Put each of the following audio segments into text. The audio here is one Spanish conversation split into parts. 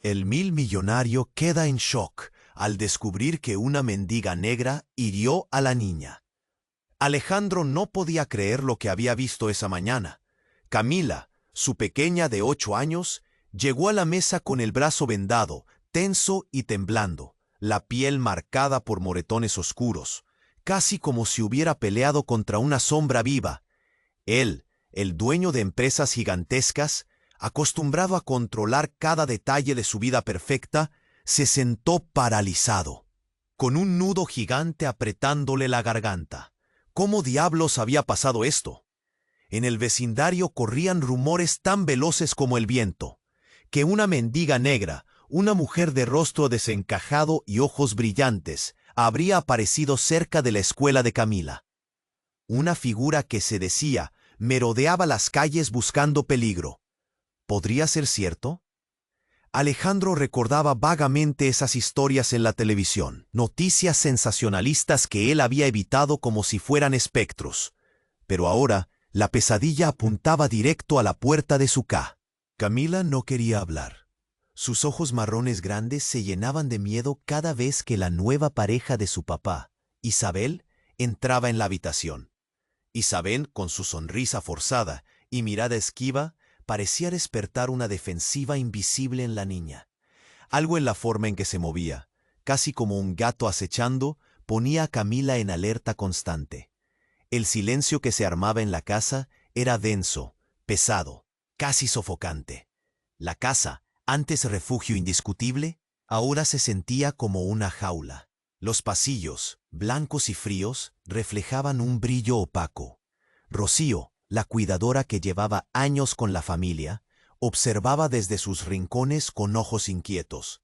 El millonario queda en shock al descubrir que una mendiga negra hirió a la niña. Alejandro no podía creer lo que había visto esa mañana. Camila, su pequeña de 8 años, llegó a la mesa con el brazo vendado, tenso y temblando, la piel marcada por moretones oscuros, casi como si hubiera peleado contra una sombra viva. Él, el dueño de empresas gigantescas, acostumbrado a controlar cada detalle de su vida perfecta, se sentó paralizado, con un nudo gigante apretándole la garganta. ¿Cómo diablos había pasado esto? En el vecindario corrían rumores tan veloces como el viento, que una mendiga negra, una mujer de rostro desencajado y ojos brillantes, habría aparecido cerca de la escuela de Camila. Una figura que se decía merodeaba las calles buscando peligro. ¿Podría ser cierto? Alejandro recordaba vagamente esas historias en la televisión, noticias sensacionalistas que él había evitado como si fueran espectros. Pero ahora, la pesadilla apuntaba directo a la puerta de su casa. Camila no quería hablar. Sus ojos marrones grandes se llenaban de miedo cada vez que la nueva pareja de su papá, Isabel, entraba en la habitación. Isabel, con su sonrisa forzada y mirada esquiva, parecía despertar una defensiva invisible en la niña. Algo en la forma en que se movía, casi como un gato acechando, ponía a Camila en alerta constante. El silencio que se armaba en la casa era denso, pesado, casi sofocante. La casa, antes refugio indiscutible, ahora se sentía como una jaula. Los pasillos, blancos y fríos, reflejaban un brillo opaco. Rocío, la cuidadora que llevaba años con la familia, observaba desde sus rincones con ojos inquietos.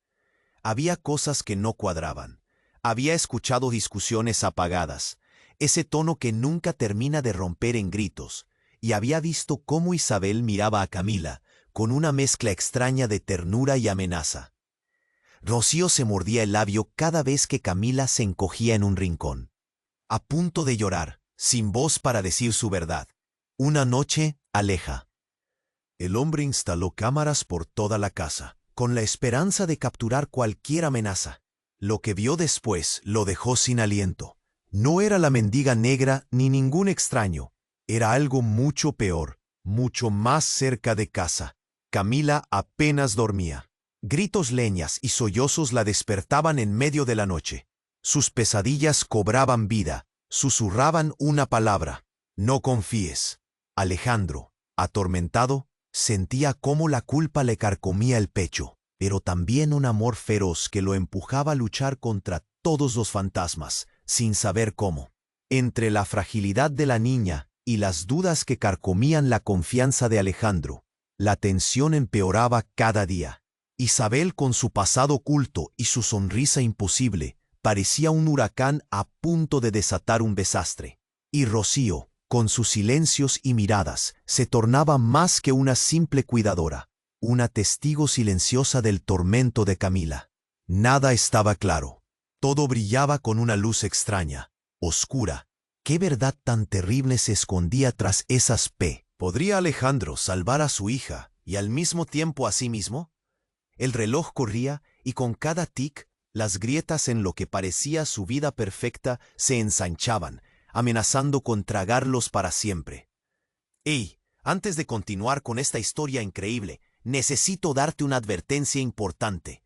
Había cosas que no cuadraban. Había escuchado discusiones apagadas, ese tono que nunca termina de romper en gritos, y había visto cómo Isabel miraba a Camila con una mezcla extraña de ternura y amenaza. Rocío se mordía el labio cada vez que Camila se encogía en un rincón, a punto de llorar, sin voz para decir su verdad. Una noche, Aleja. El hombre instaló cámaras por toda la casa, con la esperanza de capturar cualquier amenaza. Lo que vio después lo dejó sin aliento. No era la mendiga negra ni ningún extraño. Era algo mucho peor, mucho más cerca de casa. Camila apenas dormía. Gritos, leñas y sollozos la despertaban en medio de la noche. Sus pesadillas cobraban vida, susurraban una palabra: no confíes. Alejandro, atormentado, sentía cómo la culpa le carcomía el pecho, pero también un amor feroz que lo empujaba a luchar contra todos los fantasmas, sin saber cómo. Entre la fragilidad de la niña y las dudas que carcomían la confianza de Alejandro, la tensión empeoraba cada día. Isabel, con su pasado oculto y su sonrisa imposible, parecía un huracán a punto de desatar un desastre. Y Rocío, con sus silencios y miradas, se tornaba más que una simple cuidadora, una testigo silenciosa del tormento de Camila. Nada estaba claro. Todo brillaba con una luz extraña, oscura. ¿Qué verdad tan terrible se escondía tras esas p? ¿Podría Alejandro salvar a su hija y al mismo tiempo a sí mismo? El reloj corría y con cada tic, las grietas en lo que parecía su vida perfecta se ensanchaban, amenazando con tragarlos para siempre. ¡Ey! Antes de continuar con esta historia increíble, necesito darte una advertencia importante.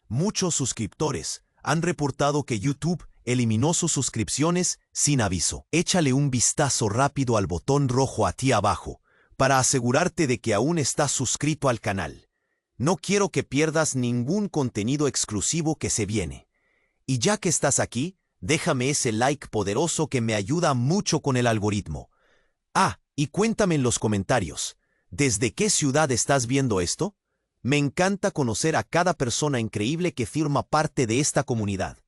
Muchos suscriptores han reportado que YouTube eliminó sus suscripciones sin aviso. Échale un vistazo rápido al botón rojo aquí abajo, para asegurarte de que aún estás suscrito al canal. No quiero que pierdas ningún contenido exclusivo que se viene. Y ya que estás aquí, déjame ese like poderoso que me ayuda mucho con el algoritmo. Ah, y cuéntame en los comentarios, ¿desde qué ciudad estás viendo esto? Me encanta conocer a cada persona increíble que forma parte de esta comunidad.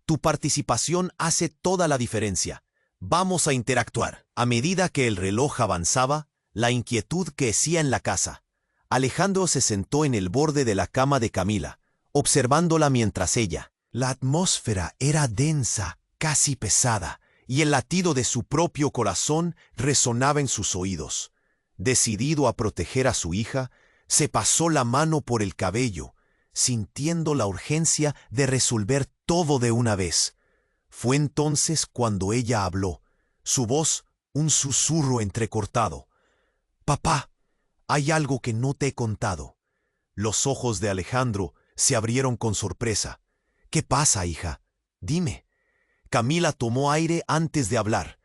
Tu participación hace toda la diferencia. Vamos a interactuar. A medida que el reloj avanzaba, la inquietud crecía en la casa. Alejandro se sentó en el borde de la cama de Camila, observándola mientras ella. La atmósfera era densa, casi pesada, y el latido de su propio corazón resonaba en sus oídos. Decidido a proteger a su hija, se pasó la mano por el cabello, sintiendo la urgencia de resolver todo de una vez. Fue entonces cuando ella habló, su voz un susurro entrecortado. «Papá, hay algo que no te he contado». Los ojos de Alejandro se abrieron con sorpresa. «¿Qué pasa, hija? Dime». Camila tomó aire antes de hablar.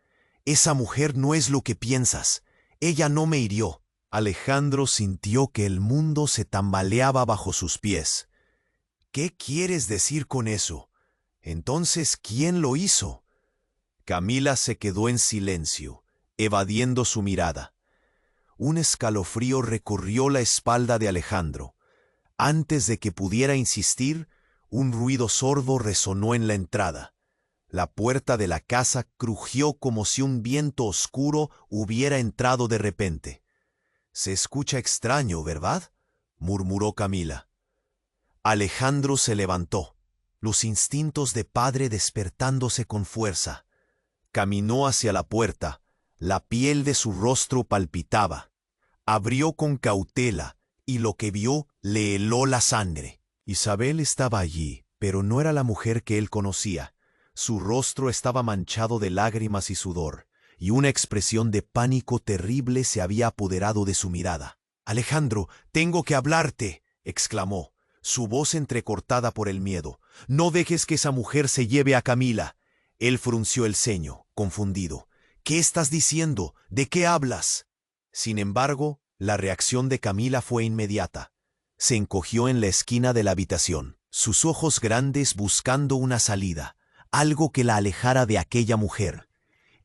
«Esa mujer no es lo que piensas. Ella no me hirió». Alejandro sintió que el mundo se tambaleaba bajo sus pies. «¿Qué quieres decir con eso? Entonces, ¿quién lo hizo?» Camila se quedó en silencio, evadiendo su mirada. Un escalofrío recorrió la espalda de Alejandro. Antes de que pudiera insistir, un ruido sordo resonó en la entrada. La puerta de la casa crujió como si un viento oscuro hubiera entrado de repente. «Se escucha extraño, ¿verdad?», murmuró Camila. Alejandro se levantó, los instintos de padre despertándose con fuerza. Caminó hacia la puerta, la piel de su rostro palpitaba. Abrió con cautela, y lo que vio le heló la sangre. Isabel estaba allí, pero no era la mujer que él conocía. Su rostro estaba manchado de lágrimas y sudor, y una expresión de pánico terrible se había apoderado de su mirada. «Alejandro, tengo que hablarte», exclamó, su voz entrecortada por el miedo. «No dejes que esa mujer se lleve a Camila». Él frunció el ceño, confundido. «¿Qué estás diciendo? ¿De qué hablas?» Sin embargo, la reacción de Camila fue inmediata. Se encogió en la esquina de la habitación, sus ojos grandes buscando una salida, algo que la alejara de aquella mujer.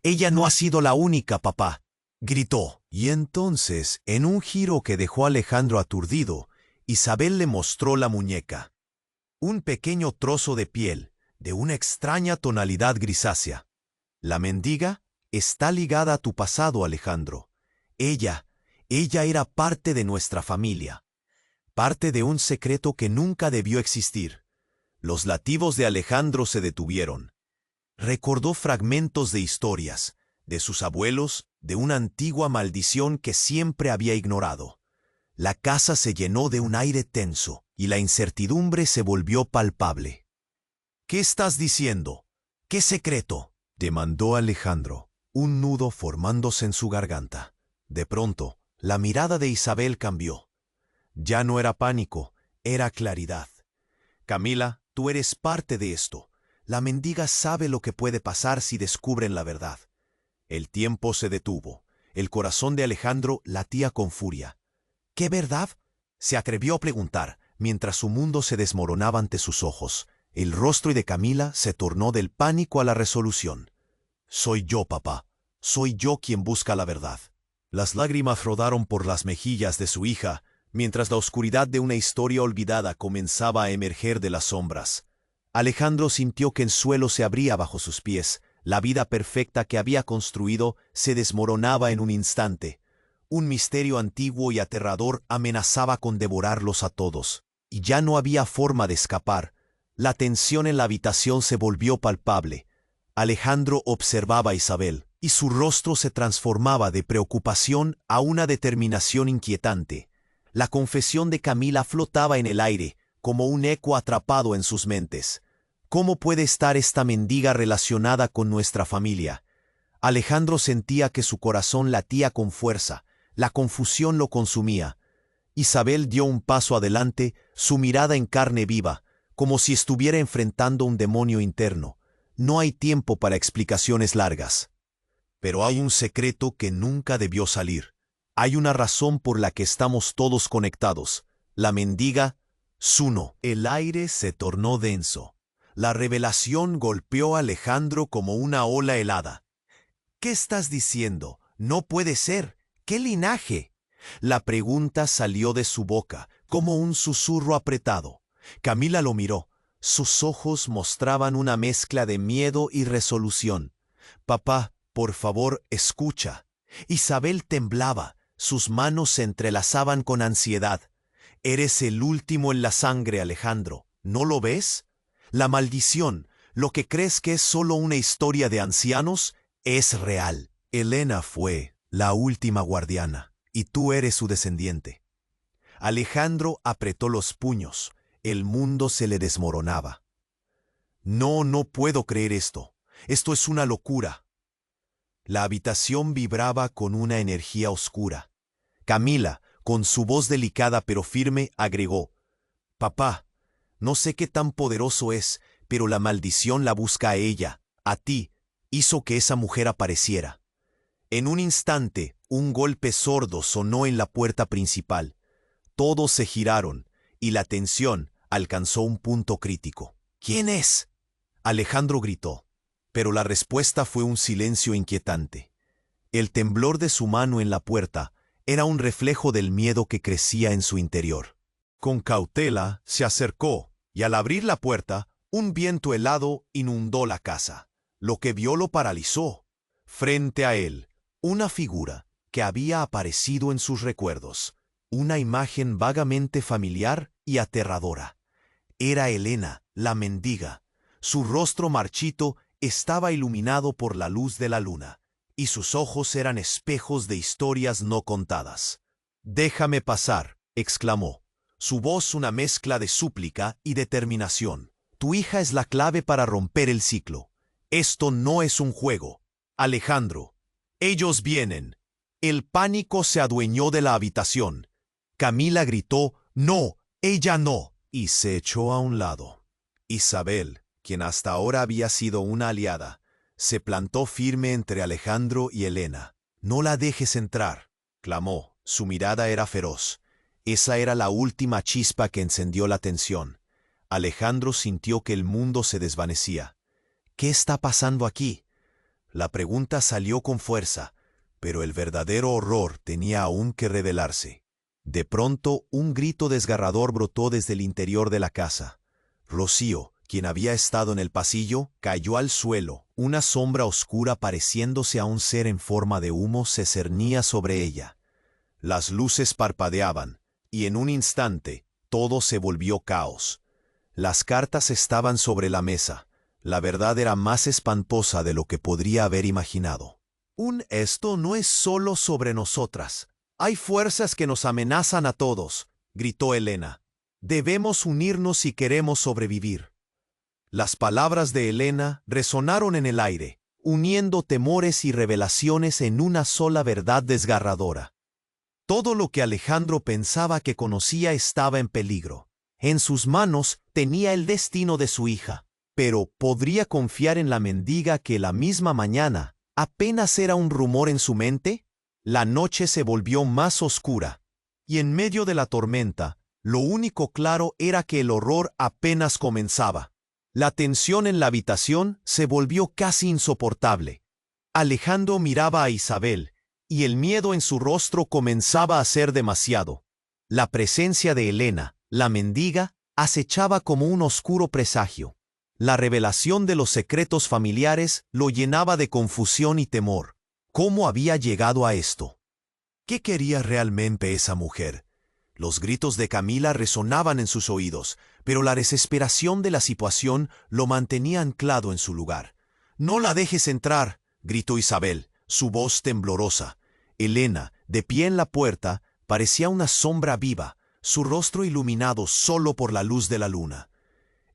«Ella no ha sido la única, papá», gritó. Y entonces, en un giro que dejó a Alejandro aturdido, Isabel le mostró la muñeca. Un pequeño trozo de piel, de una extraña tonalidad grisácea. «La mendiga está ligada a tu pasado, Alejandro. Ella era parte de nuestra familia, parte de un secreto que nunca debió existir». Los latidos de Alejandro se detuvieron. Recordó fragmentos de historias, de sus abuelos, de una antigua maldición que siempre había ignorado. La casa se llenó de un aire tenso, y la incertidumbre se volvió palpable. «¿Qué estás diciendo? ¿Qué secreto?», demandó Alejandro, un nudo formándose en su garganta. De pronto, la mirada de Isabel cambió. Ya no era pánico, era claridad. «Camila, tú eres parte de esto. La mendiga sabe lo que puede pasar si descubren la verdad». El tiempo se detuvo. El corazón de Alejandro latía con furia. «¿Qué verdad?», se atrevió a preguntar, mientras su mundo se desmoronaba ante sus ojos. El rostro de Camila se tornó del pánico a la resolución. «Soy yo, papá. Soy yo quien busca la verdad». Las lágrimas rodaron por las mejillas de su hija, mientras la oscuridad de una historia olvidada comenzaba a emerger de las sombras. Alejandro sintió que el suelo se abría bajo sus pies. La vida perfecta que había construido se desmoronaba en un instante. Un misterio antiguo y aterrador amenazaba con devorarlos a todos, y ya no había forma de escapar. La tensión en la habitación se volvió palpable. Alejandro observaba a Isabel, y su rostro se transformaba de preocupación a una determinación inquietante. La confesión de Camila flotaba en el aire, como un eco atrapado en sus mentes. ¿Cómo puede estar esta mendiga relacionada con nuestra familia? Alejandro sentía que su corazón latía con fuerza. La confusión lo consumía. Isabel dio un paso adelante, su mirada en carne viva, como si estuviera enfrentando un demonio interno. No hay tiempo para explicaciones largas. Pero hay un secreto que nunca debió salir. Hay una razón por la que estamos todos conectados. La mendiga, Zuno. El aire se tornó denso. La revelación golpeó a Alejandro como una ola helada. «¿Qué estás diciendo? No puede ser. ¿Qué linaje?». La pregunta salió de su boca, como un susurro apretado. Camila lo miró. Sus ojos mostraban una mezcla de miedo y resolución. «Papá, por favor, escucha». Isabel temblaba. Sus manos se entrelazaban con ansiedad. «Eres el último en la sangre, Alejandro. ¿No lo ves? La maldición, lo que crees que es solo una historia de ancianos, es real. Elena fue la última guardiana, y tú eres su descendiente». Alejandro apretó los puños. El mundo se le desmoronaba. No, no puedo creer esto. Esto es una locura. La habitación vibraba con una energía oscura. Camila, con su voz delicada pero firme, agregó: «Papá, no sé qué tan poderoso es, pero la maldición la busca a ella, a ti, hizo que esa mujer apareciera». En un instante, un golpe sordo sonó en la puerta principal. Todos se giraron, y la tensión alcanzó un punto crítico. «¿Quién es?», Alejandro gritó, pero la respuesta fue un silencio inquietante. El temblor de su mano en la puerta era un reflejo del miedo que crecía en su interior. Con cautela se acercó, y al abrir la puerta, un viento helado inundó la casa. Lo que vio lo paralizó. Frente a él, una figura que había aparecido en sus recuerdos, una imagen vagamente familiar y aterradora. Era Elena, la mendiga. Su rostro marchito estaba iluminado por la luz de la luna, y sus ojos eran espejos de historias no contadas. «Déjame pasar», exclamó, su voz una mezcla de súplica y determinación. «Tu hija es la clave para romper el ciclo. Esto no es un juego. Alejandro, ellos vienen». El pánico se adueñó de la habitación. Camila gritó: «No, ella no», y se echó a un lado. Isabel, quien hasta ahora había sido una aliada, se plantó firme entre Alejandro y Elena. «No la dejes entrar», clamó. Su mirada era feroz. Esa era la última chispa que encendió la tensión. Alejandro sintió que el mundo se desvanecía. «¿Qué está pasando aquí?». La pregunta salió con fuerza, pero el verdadero horror tenía aún que revelarse. De pronto, un grito desgarrador brotó desde el interior de la casa. Rocío, quien había estado en el pasillo, cayó al suelo. Una sombra oscura pareciéndose a un ser en forma de humo se cernía sobre ella. Las luces parpadeaban, y en un instante todo se volvió caos. Las cartas estaban sobre la mesa. La verdad era más espantosa de lo que podría haber imaginado. «Esto no es solo sobre nosotras. Hay fuerzas que nos amenazan a todos», gritó Elena. «Debemos unirnos si queremos sobrevivir». Las palabras de Elena resonaron en el aire, uniendo temores y revelaciones en una sola verdad desgarradora. Todo lo que Alejandro pensaba que conocía estaba en peligro. En sus manos tenía el destino de su hija, pero ¿podría confiar en la mendiga que la misma mañana apenas era un rumor en su mente? La noche se volvió más oscura, y en medio de la tormenta, lo único claro era que el horror apenas comenzaba. La tensión en la habitación se volvió casi insoportable. Alejandro miraba a Isabel, y el miedo en su rostro comenzaba a ser demasiado. La presencia de Elena, la mendiga, acechaba como un oscuro presagio. La revelación de los secretos familiares lo llenaba de confusión y temor. ¿Cómo había llegado a esto? ¿Qué quería realmente esa mujer? Los gritos de Camila resonaban en sus oídos, pero la desesperación de la situación lo mantenía anclado en su lugar. «No la dejes entrar», gritó Isabel, su voz temblorosa. Elena, de pie en la puerta, parecía una sombra viva, su rostro iluminado solo por la luz de la luna.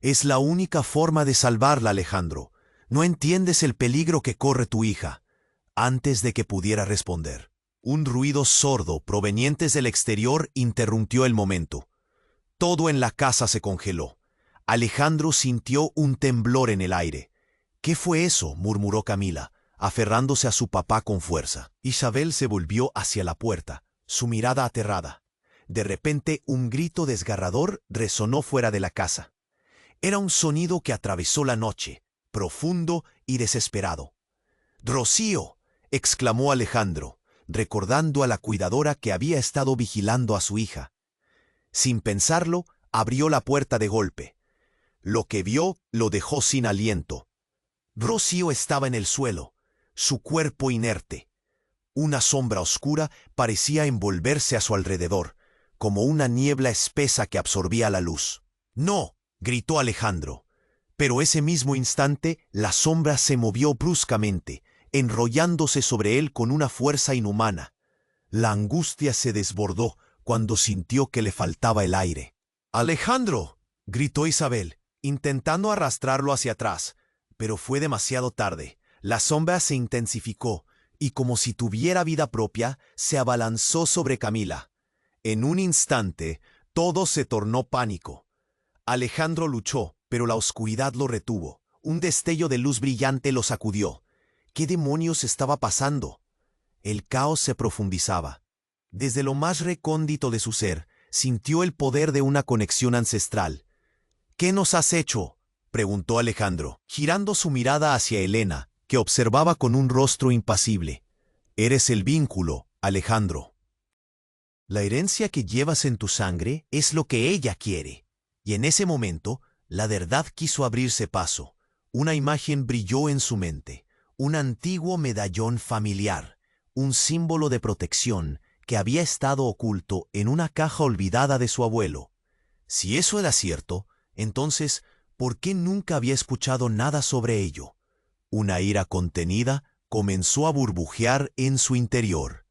«Es la única forma de salvarla, Alejandro. No entiendes el peligro que corre tu hija». Antes de que pudiera responder, un ruido sordo proveniente del exterior interrumpió el momento. Todo en la casa se congeló. Alejandro sintió un temblor en el aire. «¿Qué fue eso?», murmuró Camila, aferrándose a su papá con fuerza. Isabel se volvió hacia la puerta, su mirada aterrada. De repente, un grito desgarrador resonó fuera de la casa. Era un sonido que atravesó la noche, profundo y desesperado. «¡Rocío!», exclamó Alejandro, recordando a la cuidadora que había estado vigilando a su hija. Sin pensarlo, abrió la puerta de golpe. Lo que vio lo dejó sin aliento. Rocío estaba en el suelo, su cuerpo inerte. Una sombra oscura parecía envolverse a su alrededor, como una niebla espesa que absorbía la luz. «¡No!», gritó Alejandro. Pero ese mismo instante, la sombra se movió bruscamente, enrollándose sobre él con una fuerza inhumana. La angustia se desbordó cuando sintió que le faltaba el aire. «¡Alejandro!», gritó Isabel, intentando arrastrarlo hacia atrás, pero fue demasiado tarde. La sombra se intensificó y, como si tuviera vida propia, se abalanzó sobre Camila. En un instante, todo se tornó pánico. Alejandro luchó, pero la oscuridad lo retuvo. Un destello de luz brillante lo sacudió. ¿Qué demonios estaba pasando? El caos se profundizaba. Desde lo más recóndito de su ser, sintió el poder de una conexión ancestral. «¿Qué nos has hecho?», preguntó Alejandro, girando su mirada hacia Elena, que observaba con un rostro impasible. «Eres el vínculo, Alejandro. La herencia que llevas en tu sangre es lo que ella quiere». Y en ese momento, la verdad quiso abrirse paso. Una imagen brilló en su mente, un antiguo medallón familiar, un símbolo de protección que había estado oculto en una caja olvidada de su abuelo. Si eso era cierto, entonces, ¿por qué nunca había escuchado nada sobre ello? Una ira contenida comenzó a burbujear en su interior.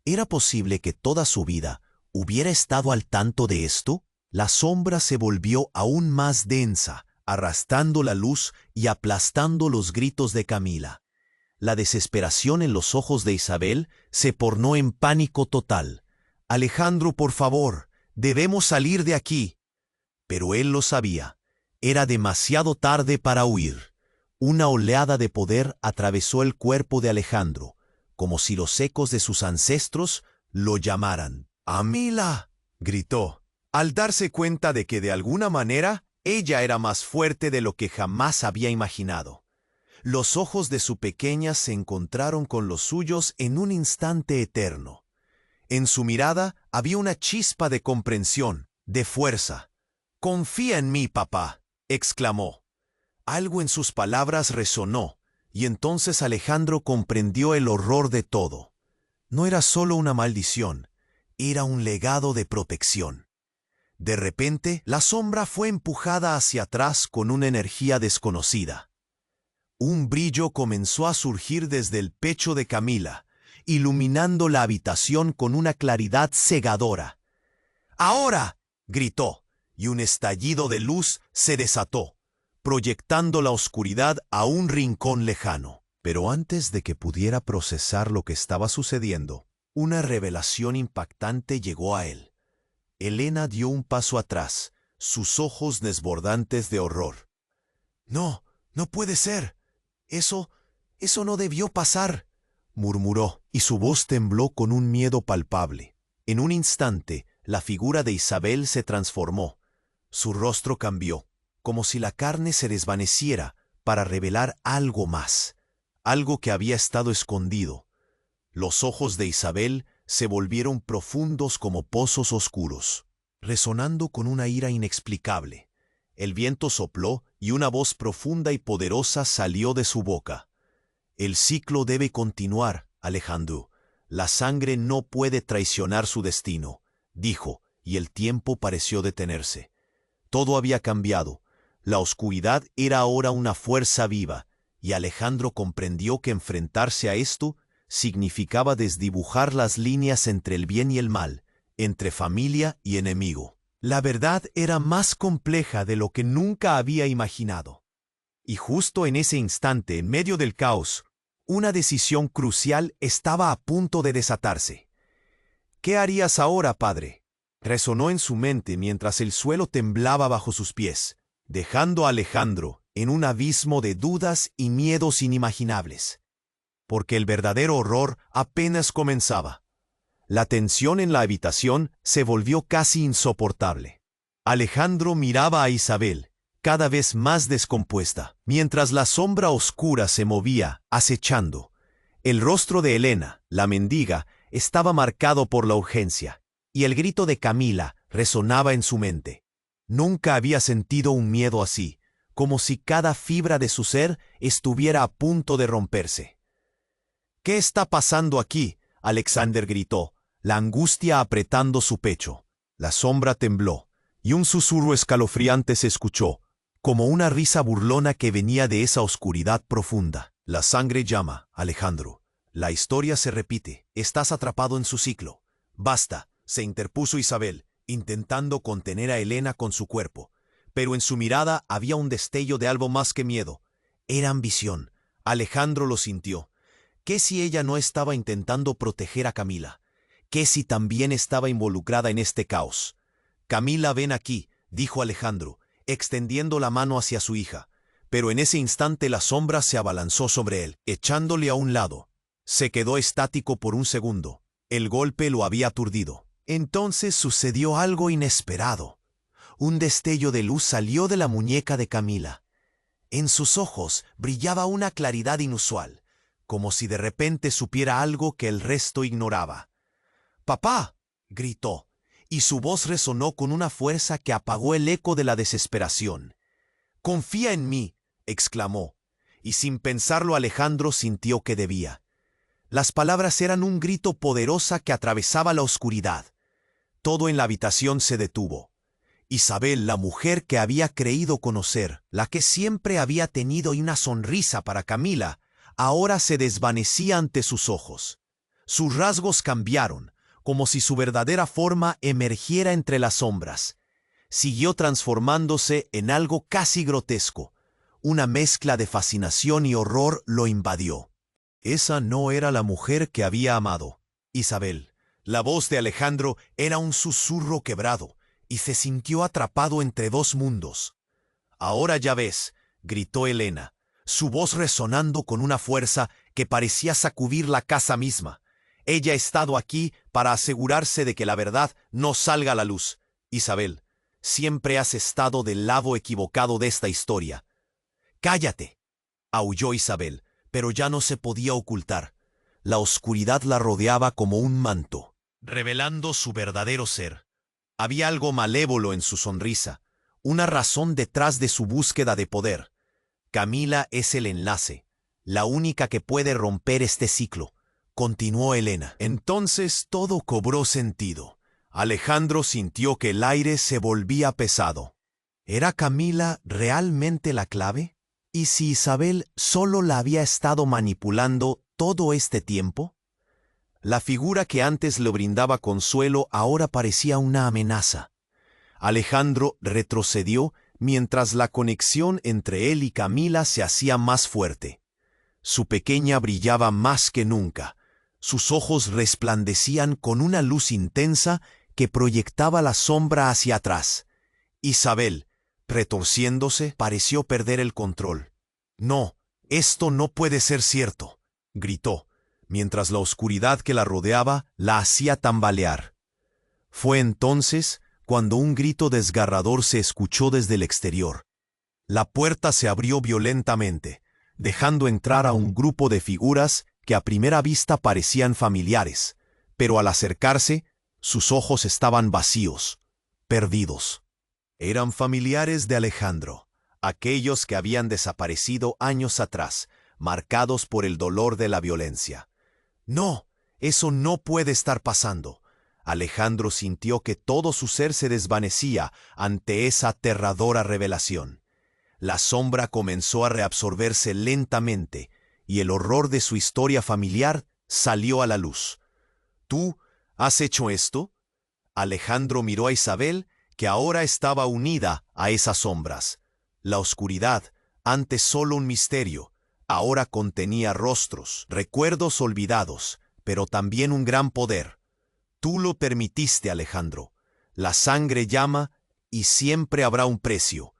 ¿Era posible que toda su vida hubiera estado al tanto de esto? La sombra se volvió aún más densa, arrastrando la luz y aplastando los gritos de Camila. La desesperación en los ojos de Isabel se tornó en pánico total. «Alejandro, por favor, debemos salir de aquí». Pero él lo sabía. Era demasiado tarde para huir. Una oleada de poder atravesó el cuerpo de Alejandro, como si los ecos de sus ancestros lo llamaran. «¡Camila!», gritó, al darse cuenta de que de alguna manera ella era más fuerte de lo que jamás había imaginado. Los ojos de su pequeña se encontraron con los suyos en un instante eterno. En su mirada había una chispa de comprensión, de fuerza. «Confía en mí, papá», exclamó. Algo en sus palabras resonó, y entonces Alejandro comprendió el horror de todo. No era solo una maldición, era un legado de protección. De repente, la sombra fue empujada hacia atrás con una energía desconocida. Un brillo comenzó a surgir desde el pecho de Camila, iluminando la habitación con una claridad cegadora. «¡Ahora!», gritó, y un estallido de luz se desató, proyectando la oscuridad a un rincón lejano. Pero antes de que pudiera procesar lo que estaba sucediendo, una revelación impactante llegó a él. Elena dio un paso atrás, sus ojos desbordantes de horror. «No, no puede ser. Eso no debió pasar», murmuró, y su voz tembló con un miedo palpable. En un instante, la figura de Isabel se transformó. Su rostro cambió, como si la carne se desvaneciera para revelar algo más, algo que había estado escondido. Los ojos de Isabel se volvieron profundos como pozos oscuros, resonando con una ira inexplicable. El viento sopló y una voz profunda y poderosa salió de su boca. «El ciclo debe continuar, Alejandro. La sangre no puede traicionar su destino», dijo, y el tiempo pareció detenerse. Todo había cambiado. La oscuridad era ahora una fuerza viva, y Alejandro comprendió que enfrentarse a esto significaba desdibujar las líneas entre el bien y el mal, entre familia y enemigo. La verdad era más compleja de lo que nunca había imaginado. Y justo en ese instante, en medio del caos, una decisión crucial estaba a punto de desatarse. «¿Qué harías ahora, padre?», resonó en su mente mientras el suelo temblaba bajo sus pies, dejando a Alejandro en un abismo de dudas y miedos inimaginables. Porque el verdadero horror apenas comenzaba. La tensión en la habitación se volvió casi insoportable. Alejandro miraba a Isabel, cada vez más descompuesta, mientras la sombra oscura se movía, acechando. El rostro de Elena, la mendiga, estaba marcado por la urgencia, y el grito de Camila resonaba en su mente. Nunca había sentido un miedo así, como si cada fibra de su ser estuviera a punto de romperse. «¿Qué está pasando aquí?», Alexander gritó, la angustia apretando su pecho. La sombra tembló, y un susurro escalofriante se escuchó, como una risa burlona que venía de esa oscuridad profunda. «La sangre llama, Alejandro. La historia se repite. Estás atrapado en su ciclo». «Basta», se interpuso Isabel, intentando contener a Elena con su cuerpo. pero en su mirada había un destello de algo más que miedo. Era ambición. Alejandro lo sintió. ¿Qué si ella no estaba intentando proteger a Camila? ¿Qué si también estaba involucrada en este caos? Camila, ven aquí, dijo Alejandro, extendiendo la mano hacia su hija. Pero en ese instante la sombra se abalanzó sobre él, echándole a un lado. Se quedó estático por un segundo. El golpe lo había aturdido. Entonces sucedió algo inesperado. Un destello de luz salió de la muñeca de Camila. En sus ojos brillaba una claridad inusual, como si de repente supiera algo que el resto ignoraba. «¡Papá!», gritó, y su voz resonó con una fuerza que apagó el eco de la desesperación. «¡Confía en mí!», exclamó, y sin pensarlo Alejandro sintió que debía. Las palabras eran un grito poderoso que atravesaba la oscuridad. Todo en la habitación se detuvo. Isabel, la mujer que había creído conocer, la que siempre había tenido una sonrisa para Camila, ahora se desvanecía ante sus ojos. Sus rasgos cambiaron, como si su verdadera forma emergiera entre las sombras. Siguió transformándose en algo casi grotesco. Una mezcla de fascinación y horror lo invadió. Esa no era la mujer que había amado. Isabel. La voz de Alejandro era un susurro quebrado, y se sintió atrapado entre dos mundos. «Ahora ya ves», gritó Elena, su voz resonando con una fuerza que parecía sacudir la casa misma. «Ella ha estado aquí para asegurarse de que la verdad no salga a la luz. Isabel, siempre has estado del lado equivocado de esta historia». «¡Cállate!», aulló Isabel, pero ya no se podía ocultar. La oscuridad la rodeaba como un manto, revelando su verdadero ser. Había algo malévolo en su sonrisa, una razón detrás de su búsqueda de poder. Camila es el enlace, la única que puede romper este ciclo, continuó Elena. Entonces todo cobró sentido. Alejandro sintió que el aire se volvía pesado. ¿Era Camila realmente la clave? ¿Y si Isabel solo la había estado manipulando todo este tiempo? La figura que antes le brindaba consuelo ahora parecía una amenaza. Alejandro retrocedió mientras la conexión entre él y Camila se hacía más fuerte. Su pequeña brillaba más que nunca. Sus ojos resplandecían con una luz intensa que proyectaba la sombra hacia atrás. Isabel, retorciéndose, pareció perder el control. «No, esto no puede ser cierto», gritó, mientras la oscuridad que la rodeaba la hacía tambalear. Fue entonces cuando un grito desgarrador se escuchó desde el exterior. La puerta se abrió violentamente, dejando entrar a un grupo de figuras que a primera vista parecían familiares, pero al acercarse, sus ojos estaban vacíos, perdidos. Eran familiares de Alejandro, aquellos que habían desaparecido años atrás, marcados por el dolor de la violencia. «No, eso no puede estar pasando». Alejandro sintió que todo su ser se desvanecía ante esa aterradora revelación. La sombra comenzó a reabsorberse lentamente, y el horror de su historia familiar salió a la luz. «¿Tú has hecho esto?». Alejandro miró a Isabel, que ahora estaba unida a esas sombras. La oscuridad, antes solo un misterio, ahora contenía rostros, recuerdos olvidados, pero también un gran poder. «Tú lo permitiste, Alejandro. La sangre llama y siempre habrá un precio».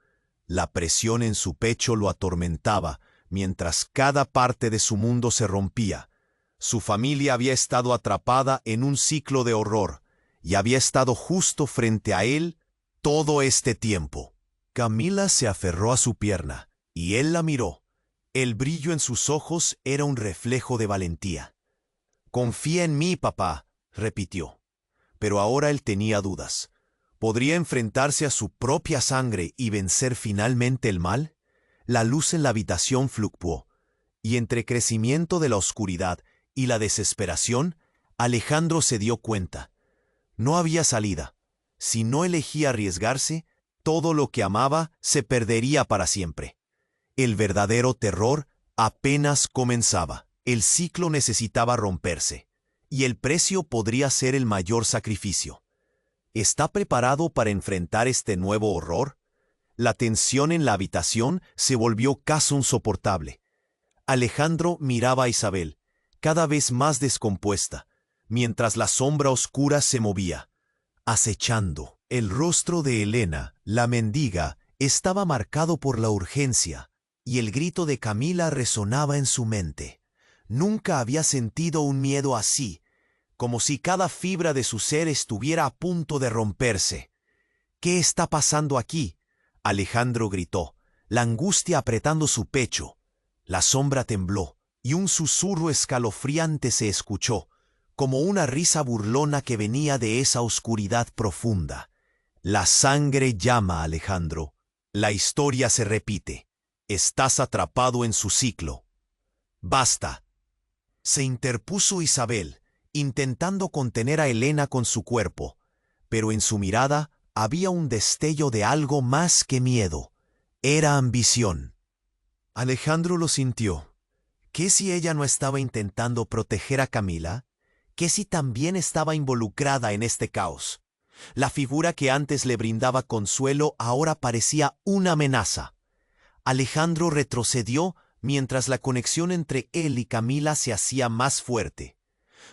La presión en su pecho lo atormentaba, mientras cada parte de su mundo se rompía. Su familia había estado atrapada en un ciclo de horror, y había estado justo frente a él todo este tiempo. Camila se aferró a su pierna, y él la miró. El brillo en sus ojos era un reflejo de valentía. «Confía en mí, papá», repitió. Pero ahora él tenía dudas. ¿Podría enfrentarse a su propia sangre y vencer finalmente el mal? La luz en la habitación fluctuó, y entre crecimiento de la oscuridad y la desesperación, Alejandro se dio cuenta. No había salida. Si no elegía arriesgarse, todo lo que amaba se perdería para siempre. El verdadero terror apenas comenzaba. El ciclo necesitaba romperse, y el precio podría ser el mayor sacrificio. ¿Está preparado para enfrentar este nuevo horror? La tensión en la habitación se volvió casi insoportable. Alejandro miraba a Isabel, cada vez más descompuesta, mientras la sombra oscura se movía, acechando. El rostro de Elena, la mendiga, estaba marcado por la urgencia, y el grito de Camila resonaba en su mente. Nunca había sentido un miedo así, como si cada fibra de su ser estuviera a punto de romperse. «¿Qué está pasando aquí?», Alejandro gritó, la angustia apretando su pecho. La sombra tembló, y un susurro escalofriante se escuchó, como una risa burlona que venía de esa oscuridad profunda. «La sangre llama, Alejandro. La historia se repite. Estás atrapado en su ciclo». «Basta», se interpuso Isabel, intentando contener a Elena con su cuerpo, pero en su mirada había un destello de algo más que miedo. Era ambición. Alejandro lo sintió. ¿Qué si ella no estaba intentando proteger a Camila? ¿Qué si también estaba involucrada en este caos? La figura que antes le brindaba consuelo ahora parecía una amenaza. Alejandro retrocedió mientras la conexión entre él y Camila se hacía más fuerte.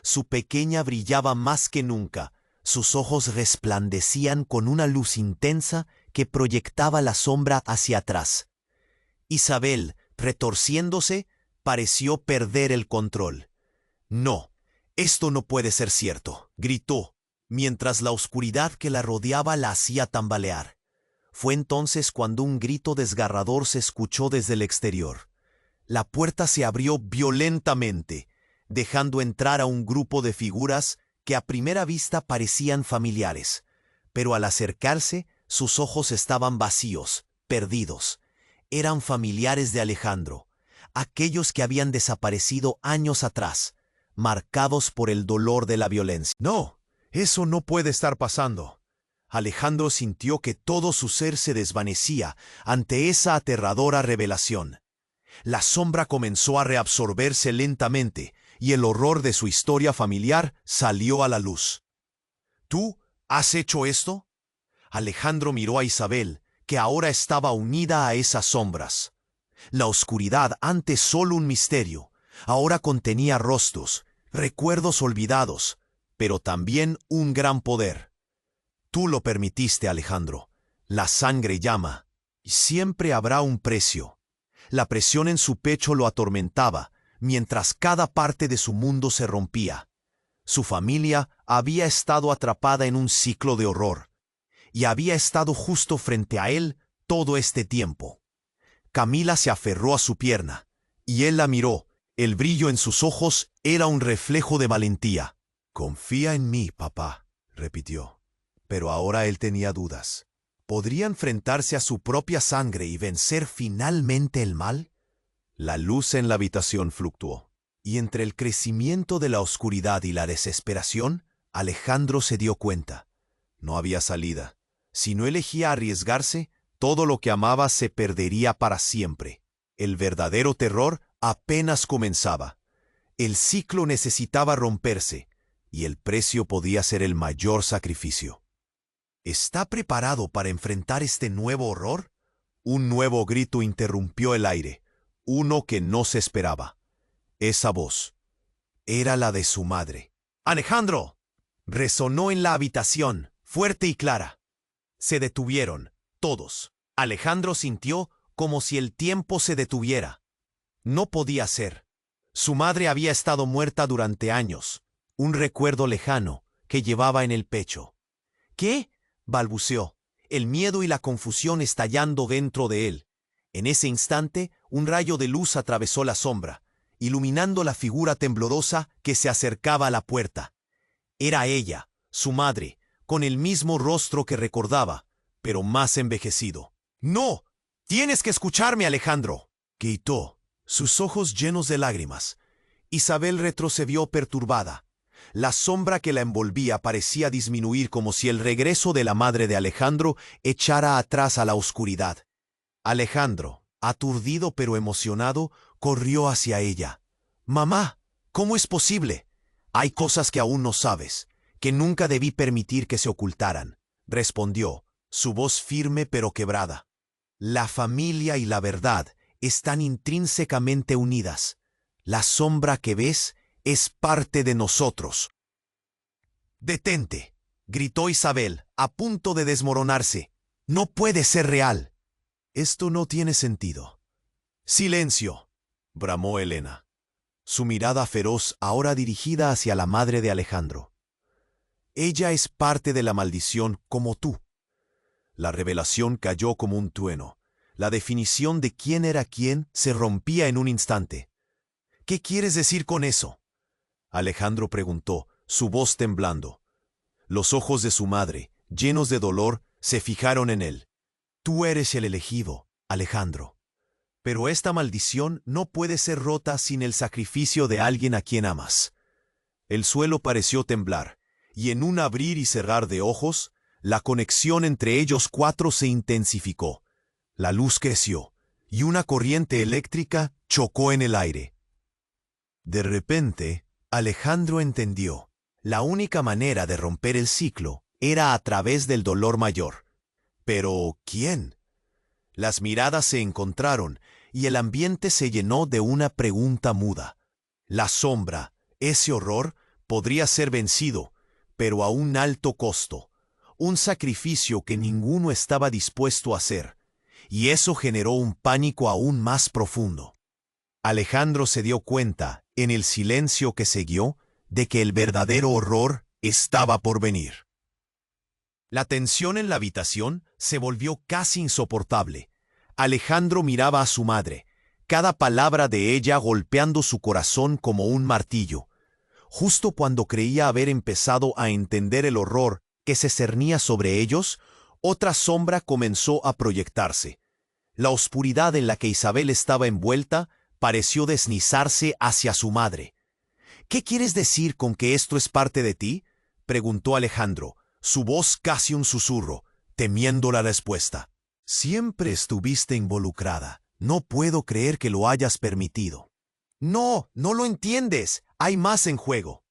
Su pequeña brillaba más que nunca. Sus ojos resplandecían con una luz intensa que proyectaba la sombra hacia atrás. Isabel, retorciéndose, pareció perder el control. «No, esto no puede ser cierto», gritó, mientras la oscuridad que la rodeaba la hacía tambalear. Fue entonces cuando un grito desgarrador se escuchó desde el exterior. La puerta se abrió violentamente, dejando entrar a un grupo de figuras que a primera vista parecían familiares, pero al acercarse sus ojos estaban vacíos, perdidos. Eran familiares de Alejandro, aquellos que habían desaparecido años atrás, marcados por el dolor de la violencia. «No, eso no puede estar pasando». Alejandro sintió que todo su ser se desvanecía ante esa aterradora revelación. La sombra comenzó a reabsorberse lentamente, y el horror de su historia familiar salió a la luz. «¿Tú has hecho esto?». Alejandro miró a Isabel, que ahora estaba unida a esas sombras. La oscuridad, antes solo un misterio, ahora contenía rostros, recuerdos olvidados, pero también un gran poder. «Tú lo permitiste, Alejandro. La sangre llama, y siempre habrá un precio». La presión en su pecho lo atormentaba, mientras cada parte de su mundo se rompía. Su familia había estado atrapada en un ciclo de horror, y había estado justo frente a él todo este tiempo. Camila se aferró a su pierna, y él la miró. El brillo en sus ojos era un reflejo de valentía. «Confía en mí, papá», repitió. Pero ahora él tenía dudas. ¿Podría enfrentarse a su propia sangre y vencer finalmente el mal? La luz en la habitación fluctuó, y entre el crecimiento de la oscuridad y la desesperación, Alejandro se dio cuenta. No había salida. Si no elegía arriesgarse, todo lo que amaba se perdería para siempre. El verdadero terror apenas comenzaba. El ciclo necesitaba romperse, y el precio podía ser el mayor sacrificio. ¿Está preparado para enfrentar este nuevo horror? Un nuevo grito interrumpió el aire, uno que no se esperaba. Esa voz era la de su madre. «¡Alejandro!», resonó en la habitación, fuerte y clara. Se detuvieron, todos. Alejandro sintió como si el tiempo se detuviera. No podía ser. Su madre había estado muerta durante años, un recuerdo lejano que llevaba en el pecho. «¿Qué?», balbuceó, el miedo y la confusión estallando dentro de él. En ese instante, un rayo de luz atravesó la sombra, iluminando la figura temblorosa que se acercaba a la puerta. Era ella, su madre, con el mismo rostro que recordaba, pero más envejecido. «¡No! ¡Tienes que escucharme, Alejandro!», gritó, sus ojos llenos de lágrimas. Isabel retrocedió perturbada. La sombra que la envolvía parecía disminuir como si el regreso de la madre de Alejandro echara atrás a la oscuridad. Alejandro, aturdido pero emocionado, corrió hacia ella. «Mamá, ¿cómo es posible? Hay cosas que aún no sabes, que nunca debí permitir que se ocultaran», respondió, su voz firme pero quebrada. La familia y la verdad están intrínsecamente unidas. La sombra que ves es parte de nosotros. «Detente», gritó Isabel, a punto de desmoronarse. «No puede ser real». «Esto no tiene sentido». «Silencio», bramó Elena, su mirada feroz ahora dirigida hacia la madre de Alejandro. «Ella es parte de la maldición como tú». La revelación cayó como un trueno. La definición de quién era quién se rompía en un instante. «¿Qué quieres decir con eso?», Alejandro preguntó, su voz temblando. Los ojos de su madre, llenos de dolor, se fijaron en él. «Tú eres el elegido, Alejandro. Pero esta maldición no puede ser rota sin el sacrificio de alguien a quien amas». El suelo pareció temblar, y en un abrir y cerrar de ojos, la conexión entre ellos cuatro se intensificó. La luz creció, y una corriente eléctrica chocó en el aire. De repente, Alejandro entendió. La única manera de romper el ciclo era a través del dolor mayor. ¿Pero quién? Las miradas se encontraron, y el ambiente se llenó de una pregunta muda. La sombra, ese horror, podría ser vencido, pero a un alto costo. Un sacrificio que ninguno estaba dispuesto a hacer. Y eso generó un pánico aún más profundo. Alejandro se dio cuenta, en el silencio que siguió, de que el verdadero horror estaba por venir. La tensión en la habitación se volvió casi insoportable. Alejandro miraba a su madre, cada palabra de ella golpeando su corazón como un martillo. Justo cuando creía haber empezado a entender el horror que se cernía sobre ellos, otra sombra comenzó a proyectarse. La oscuridad en la que Isabel estaba envuelta pareció deslizarse hacia su madre. «¿Qué quieres decir con que esto es parte de ti?», preguntó Alejandro, su voz casi un susurro, temiendo la respuesta. «Siempre estuviste involucrada. No puedo creer que lo hayas permitido». «No, no lo entiendes. Hay más en juego».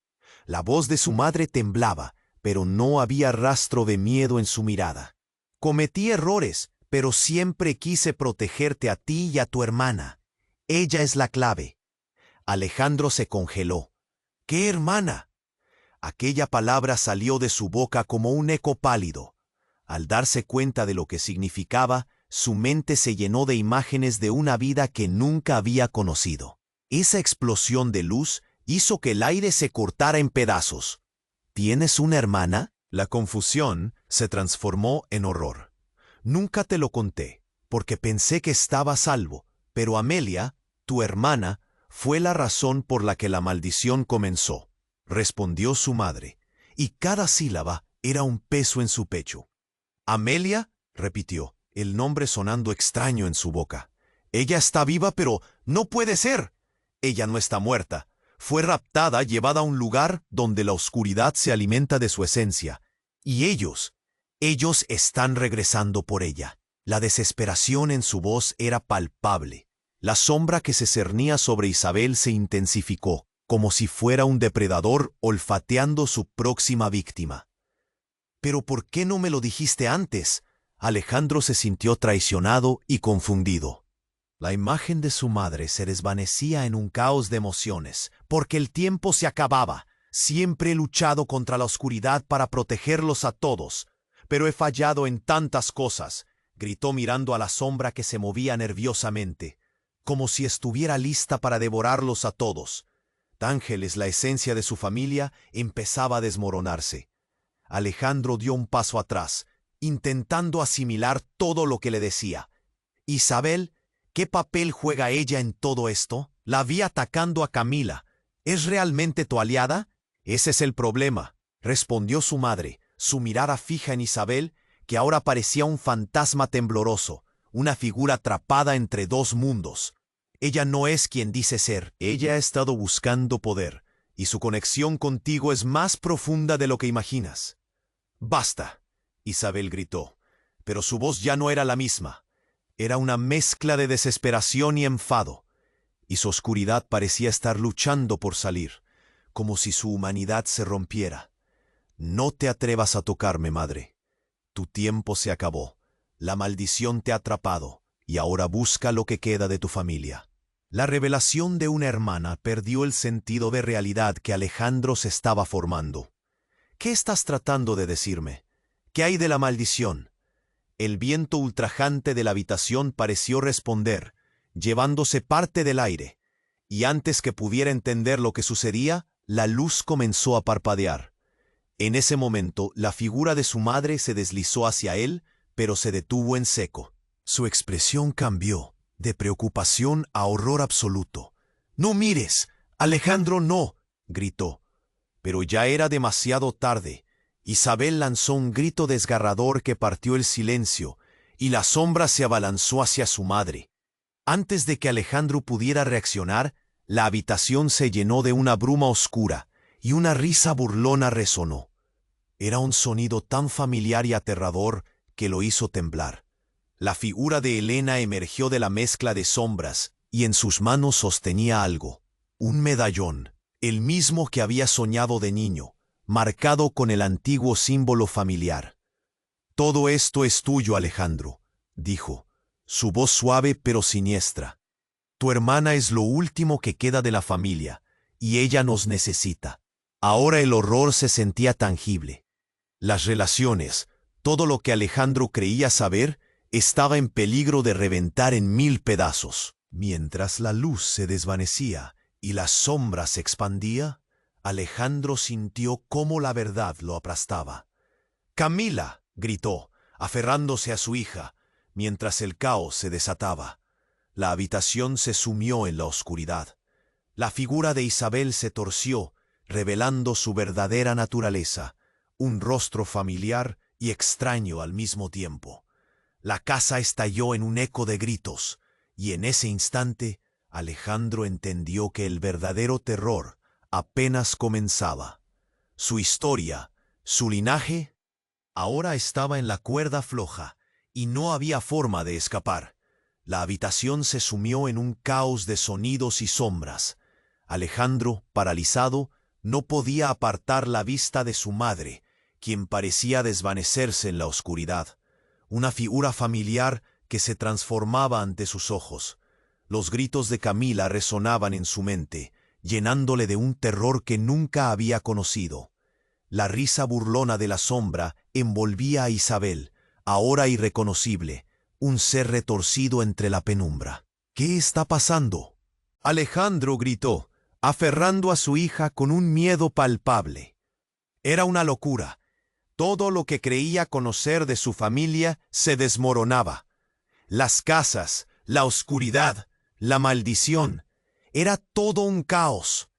La voz de su madre temblaba, pero no había rastro de miedo en su mirada. «Cometí errores, pero siempre quise protegerte a ti y a tu hermana. Ella es la clave». Alejandro se congeló. «¿Qué hermana?». Aquella palabra salió de su boca como un eco pálido. Al darse cuenta de lo que significaba, su mente se llenó de imágenes de una vida que nunca había conocido. Esa explosión de luz hizo que el aire se cortara en pedazos. «¿Tienes una hermana?». La confusión se transformó en horror. «Nunca te lo conté, porque pensé que estaba a salvo, pero Amelia, tu hermana, fue la razón por la que la maldición comenzó», respondió su madre, y cada sílaba era un peso en su pecho. «¿Amelia?», repitió, el nombre sonando extraño en su boca. «Ella está viva, pero no puede ser. Ella no está muerta. Fue raptada, llevada a un lugar donde la oscuridad se alimenta de su esencia. Y ellos están regresando por ella». La desesperación en su voz era palpable. La sombra que se cernía sobre Isabel se intensificó, como si fuera un depredador olfateando su próxima víctima. «¿Pero por qué no me lo dijiste antes?». Alejandro se sintió traicionado y confundido. La imagen de su madre se desvanecía en un caos de emociones, porque el tiempo se acababa. Siempre he luchado contra la oscuridad para protegerlos a todos, pero he fallado en tantas cosas, gritó mirando a la sombra que se movía nerviosamente, como si estuviera lista para devorarlos a todos. Ángeles, la esencia de su familia, empezaba a desmoronarse. Alejandro dio un paso atrás, intentando asimilar todo lo que le decía. «Isabel, ¿qué papel juega ella en todo esto? La vi atacando a Camila. ¿Es realmente tu aliada?». «Ese es el problema», respondió su madre, su mirada fija en Isabel, que ahora parecía un fantasma tembloroso, una figura atrapada entre dos mundos. «Ella no es quien dice ser. Ella ha estado buscando poder, y su conexión contigo es más profunda de lo que imaginas». «Basta», Isabel gritó, pero su voz ya no era la misma. Era una mezcla de desesperación y enfado, y su oscuridad parecía estar luchando por salir, como si su humanidad se rompiera. «No te atrevas a tocarme, madre. Tu tiempo se acabó. La maldición te ha atrapado, y ahora busca lo que queda de tu familia. La revelación de una hermana perdió el sentido de realidad que Alejandro se estaba formando. ¿Qué estás tratando de decirme? ¿Qué hay de la maldición? El viento ultrajante de la habitación pareció responder, llevándose parte del aire, y antes que pudiera entender lo que sucedía, la luz comenzó a parpadear. En ese momento, la figura de su madre se deslizó hacia él, pero se detuvo en seco. Su expresión cambió, de preocupación a horror absoluto. «¡No mires! ¡Alejandro, no!», gritó. Pero ya era demasiado tarde. Isabel lanzó un grito desgarrador que partió el silencio, y la sombra se abalanzó hacia su madre. Antes de que Alejandro pudiera reaccionar, la habitación se llenó de una bruma oscura, y una risa burlona resonó. Era un sonido tan familiar y aterrador que lo hizo temblar. La figura de Elena emergió de la mezcla de sombras, y en sus manos sostenía algo. Un medallón, el mismo que había soñado de niño, marcado con el antiguo símbolo familiar. «Todo esto es tuyo, Alejandro», dijo, su voz suave pero siniestra. «Tu hermana es lo último que queda de la familia, y ella nos necesita». Ahora el horror se sentía tangible. Las relaciones, todo lo que Alejandro creía saber, estaba en peligro de reventar en 1000 pedazos. Mientras la luz se desvanecía y la sombra se expandía, Alejandro sintió cómo la verdad lo aplastaba. «¡Camila!», gritó, aferrándose a su hija, mientras el caos se desataba. La habitación se sumió en la oscuridad. La figura de Isabel se torció, revelando su verdadera naturaleza, un rostro familiar y extraño al mismo tiempo. La casa estalló en un eco de gritos, y en ese instante Alejandro entendió que el verdadero terror apenas comenzaba. Su historia, su linaje, ahora estaba en la cuerda floja, y no había forma de escapar. La habitación se sumió en un caos de sonidos y sombras. Alejandro, paralizado, no podía apartar la vista de su madre, quien parecía desvanecerse en la oscuridad. Una figura familiar que se transformaba ante sus ojos. Los gritos de Camila resonaban en su mente, llenándole de un terror que nunca había conocido. La risa burlona de la sombra envolvía a Isabel, ahora irreconocible, un ser retorcido entre la penumbra. «¿Qué está pasando?», Alejandro gritó, aferrando a su hija con un miedo palpable. Era una locura. Todo lo que creía conocer de su familia se desmoronaba. Las casas, la oscuridad, la maldición. Era todo un caos.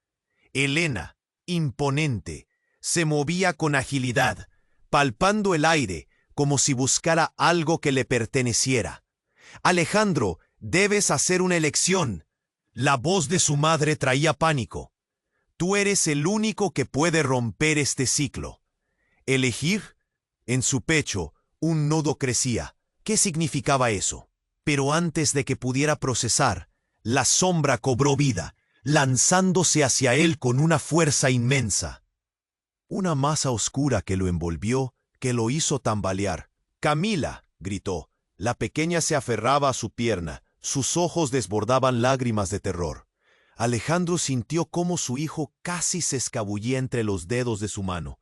Elena, imponente, se movía con agilidad, palpando el aire como si buscara algo que le perteneciera. «Alejandro, debes hacer una elección». La voz de su madre traía pánico. «Tú eres el único que puede romper este ciclo». ¿Elegir? En su pecho, un nudo crecía. ¿Qué significaba eso? Pero antes de que pudiera procesar, la sombra cobró vida, lanzándose hacia él con una fuerza inmensa. Una masa oscura que lo envolvió, que lo hizo tambalear. «¡Camila!», gritó. La pequeña se aferraba a su pierna, sus ojos desbordaban lágrimas de terror. Alejandro sintió cómo su hijo casi se escabullía entre los dedos de su mano.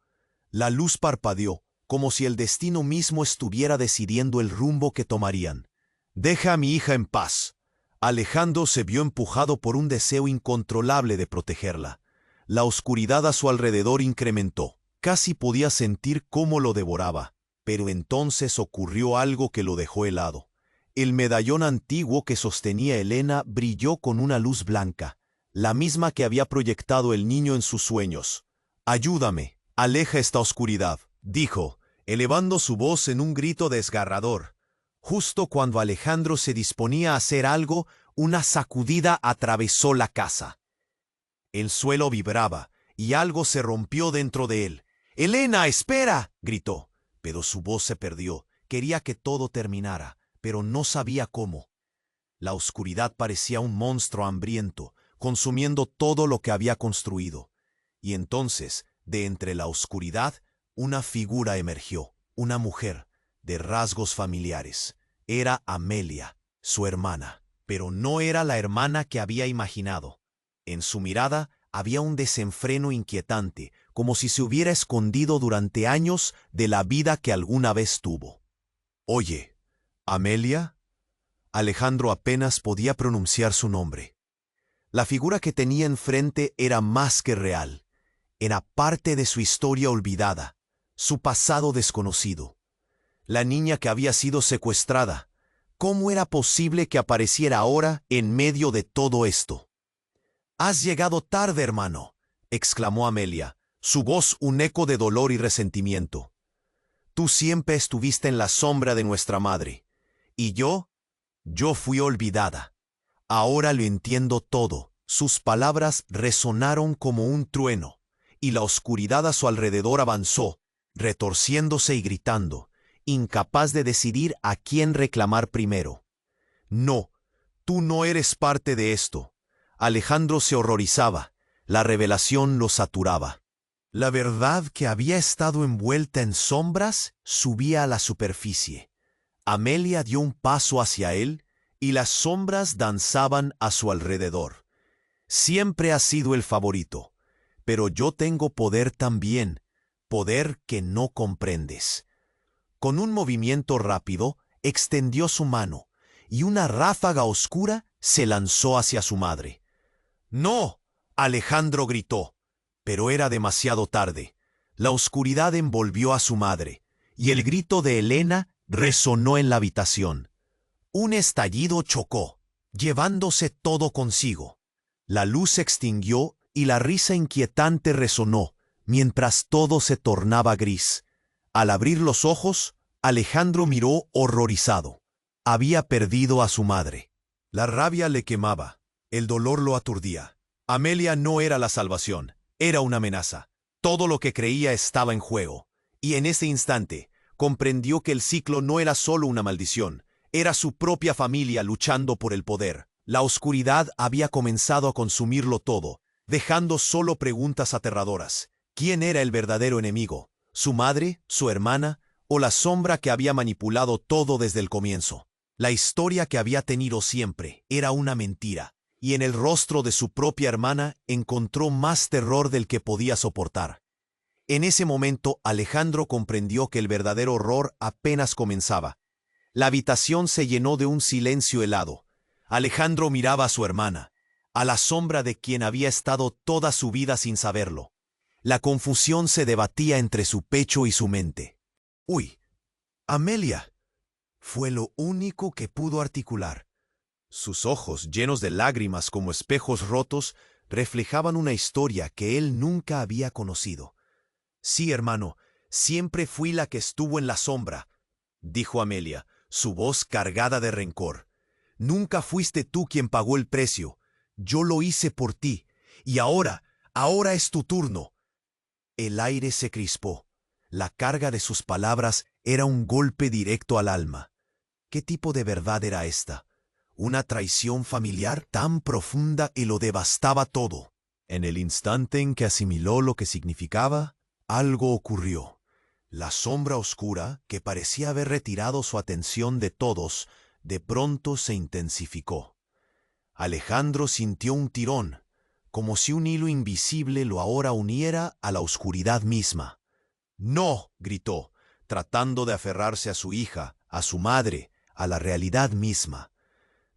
La luz parpadeó, como si el destino mismo estuviera decidiendo el rumbo que tomarían. «Deja a mi hija en paz». Alejandro se vio empujado por un deseo incontrolable de protegerla. La oscuridad a su alrededor incrementó. Casi podía sentir cómo lo devoraba. Pero entonces ocurrió algo que lo dejó helado. El medallón antiguo que sostenía Elena brilló con una luz blanca, la misma que había proyectado el niño en sus sueños. «Ayúdame, aleja esta oscuridad», dijo, elevando su voz en un grito desgarrador. Justo cuando Alejandro se disponía a hacer algo, una sacudida atravesó la casa. El suelo vibraba, y algo se rompió dentro de él. «¡Elena, espera!», gritó, pero su voz se perdió. Quería que todo terminara, pero no sabía cómo. La oscuridad parecía un monstruo hambriento, consumiendo todo lo que había construido. Y entonces, de entre la oscuridad, una figura emergió, una mujer, de rasgos familiares. Era Amelia. Su hermana. Pero no era la hermana que había imaginado. En su mirada había un desenfreno inquietante, como si se hubiera escondido durante años de la vida que alguna vez tuvo. «Oye, ¿Amelia?» Alejandro apenas podía pronunciar su nombre. La figura que tenía enfrente era más que real. Era parte de su historia olvidada, su pasado desconocido. La niña que había sido secuestrada. ¿Cómo era posible que apareciera ahora en medio de todo esto? «Has llegado tarde, hermano», exclamó Amelia, su voz un eco de dolor y resentimiento. «Tú siempre estuviste en la sombra de nuestra madre. Y yo fui olvidada. Ahora lo entiendo todo». Sus palabras resonaron como un trueno, y la oscuridad a su alrededor avanzó, retorciéndose y gritando, incapaz de decidir a quién reclamar primero. «No, tú no eres parte de esto». Alejandro se horrorizaba. La revelación lo saturaba. La verdad que había estado envuelta en sombras subía a la superficie. Amelia dio un paso hacia él y las sombras danzaban a su alrededor. «Siempre has sido el favorito, pero yo tengo poder también, poder que no comprendes». Con un movimiento rápido, extendió su mano, y una ráfaga oscura se lanzó hacia su madre. «¡No!», Alejandro gritó, pero era demasiado tarde. La oscuridad envolvió a su madre, y el grito de Elena resonó en la habitación. Un estallido chocó, llevándose todo consigo. La luz se extinguió y la risa inquietante resonó, mientras todo se tornaba gris. Al abrir los ojos, Alejandro miró horrorizado. Había perdido a su madre. La rabia le quemaba, el dolor lo aturdía. Amelia no era la salvación, era una amenaza. Todo lo que creía estaba en juego. Y en ese instante, comprendió que el ciclo no era solo una maldición, era su propia familia luchando por el poder. La oscuridad había comenzado a consumirlo todo, dejando solo preguntas aterradoras. ¿Quién era el verdadero enemigo? ¿Su madre? ¿Su hermana? ¿O la sombra que había manipulado todo desde el comienzo? La historia que había tenido siempre era una mentira, y en el rostro de su propia hermana encontró más terror del que podía soportar. En ese momento Alejandro comprendió que el verdadero horror apenas comenzaba. La habitación se llenó de un silencio helado. Alejandro miraba a su hermana, a la sombra de quien había estado toda su vida sin saberlo. La confusión se debatía entre su pecho y su mente. «¡Uy! ¡Amelia!», fue lo único que pudo articular. Sus ojos, llenos de lágrimas como espejos rotos, reflejaban una historia que él nunca había conocido. «Sí, hermano, siempre fui la que estuvo en la sombra», dijo Amelia, su voz cargada de rencor. «Nunca fuiste tú quien pagó el precio. Yo lo hice por ti. Y ahora es tu turno». El aire se crispó. La carga de sus palabras era un golpe directo al alma. ¿Qué tipo de verdad era esta? Una traición familiar tan profunda y lo devastaba todo. En el instante en que asimiló lo que significaba, algo ocurrió. La sombra oscura, que parecía haber retirado su atención de todos, de pronto se intensificó. Alejandro sintió un tirón, como si un hilo invisible lo ahora uniera a la oscuridad misma. «¡No!», gritó, tratando de aferrarse a su hija, a su madre, a la realidad misma.